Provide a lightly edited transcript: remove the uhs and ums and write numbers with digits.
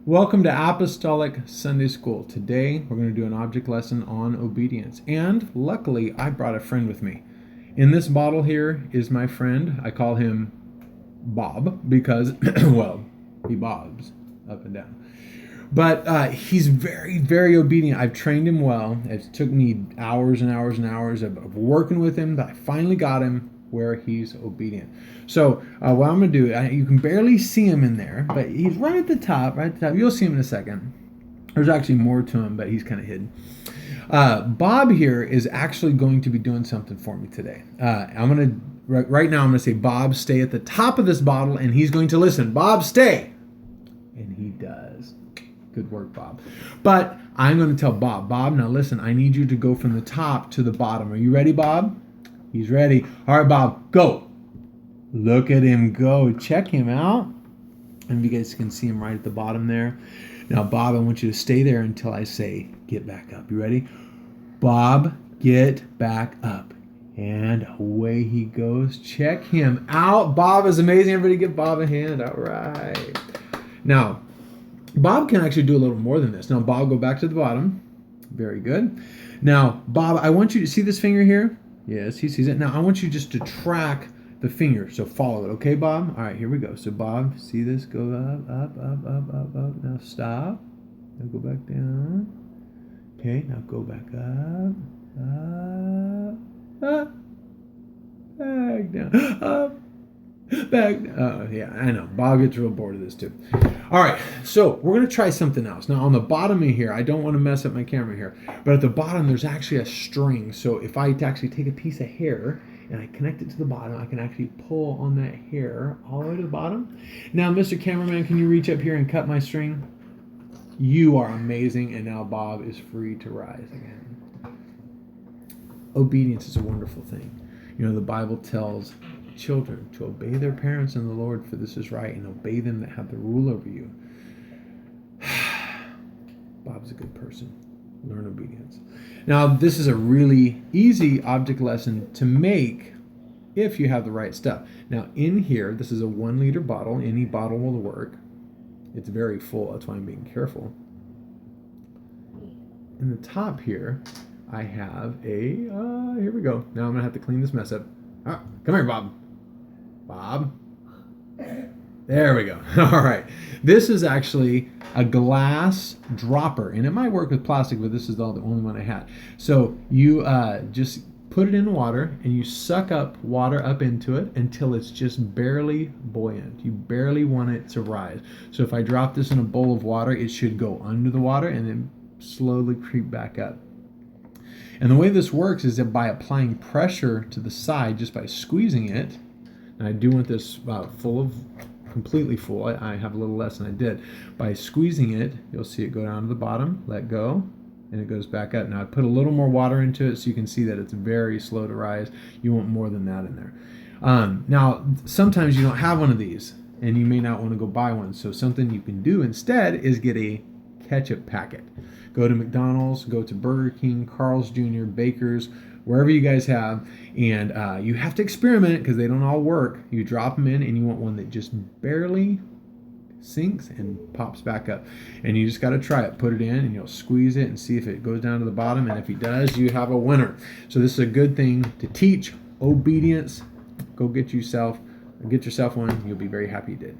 Welcome to Apostolic Sunday School. Today we're going to do an object lesson on obedience. And luckily, I brought a friend with me. In this bottle here is my friend. I call him Bob because, well, he bobs up and down. But he's very, very obedient. I've trained him well. It took me hours and hours and hours of working with him, but I finally got him where he's obedient. So what I'm going to do, you can barely see him in there, but he's right at the top, right at the top. You'll see him in a second. There's actually more to him, but he's kind of hidden. Bob here is actually going to be doing something for me today. Right now I'm going to say, Bob, stay at the top of this bottle, and he's going to listen. Bob, stay. And he does. Good work, Bob. But I'm going to tell Bob, now listen, I need you to go from the top to the bottom. Are you ready, Bob? He's ready. All right, Bob, go. Look at him go. Check him out. And you guys can see him right at the bottom there. Now, Bob, I want you to stay there until I say, get back up. You ready? Bob, get back up. And away he goes. Check him out. Bob is amazing. Everybody give Bob a hand. All right. Now, Bob can actually do a little more than this. Now, Bob, go back to the bottom. Very good. Now, Bob, I want you to see this finger here. Yes, he sees it. Now, I want you just to track the finger. So follow it. Okay, Bob? All right, here we go. So, Bob, see this? Go up, up, up, up, up, up. Now, stop. Now, go back down. Okay, now go back up, back down, up, back down. Oh, yeah, I know. Bob gets real bored of this, too. All right, so we're going to try something else. Now, on the bottom of here, I don't want to mess up my camera here, but at the bottom, there's actually a string. So if I actually take a piece of hair and I connect it to the bottom, I can actually pull on that hair all the way to the bottom. Now, Mr. Cameraman, can you reach up here and cut my string? You are amazing, and now Bob is free to rise again. Obedience is a wonderful thing. You know, the Bible tells children to obey their parents in the Lord, for this is right, and obey them that have the rule over you. Bob's a good person. Learn obedience. Now, this is a really easy object lesson to make if you have the right stuff. Now, in here, this is a 1 liter bottle. Any bottle will work. It's very full. That's why I'm being careful. In the top here, I have a, here we go. Now I'm going to have to clean this mess up. Ah, come here, Bob. Bob. There we go. All right. This is actually a glass dropper, and it might work with plastic, but this is the only one I had. So you just put it in water, and you suck up water up into it until it's just barely buoyant. You barely want it to rise. So if I drop this in a bowl of water, it should go under the water and then slowly creep back up. And the way this works is that by applying pressure to the side, just by squeezing it, and I do want this completely full. I have a little less than I did. By squeezing it, you'll see it go down to the bottom, let go, and it goes back up. Now I put a little more water into it so you can see that it's very slow to rise. You want more than that in there. Now, sometimes you don't have one of these, and you may not want to go buy one. So something you can do instead is get a ketchup packet. Go to McDonald's, go to Burger King, Carl's Jr., Baker's, wherever you guys have, and you have to experiment because they don't all work. You drop them in, and you want one that just barely sinks and pops back up. And you just got to try it. Put it in, and you'll squeeze it and see if it goes down to the bottom, and if it does, you have a winner. So this is a good thing to teach obedience. Go get yourself one. You'll be very happy you did.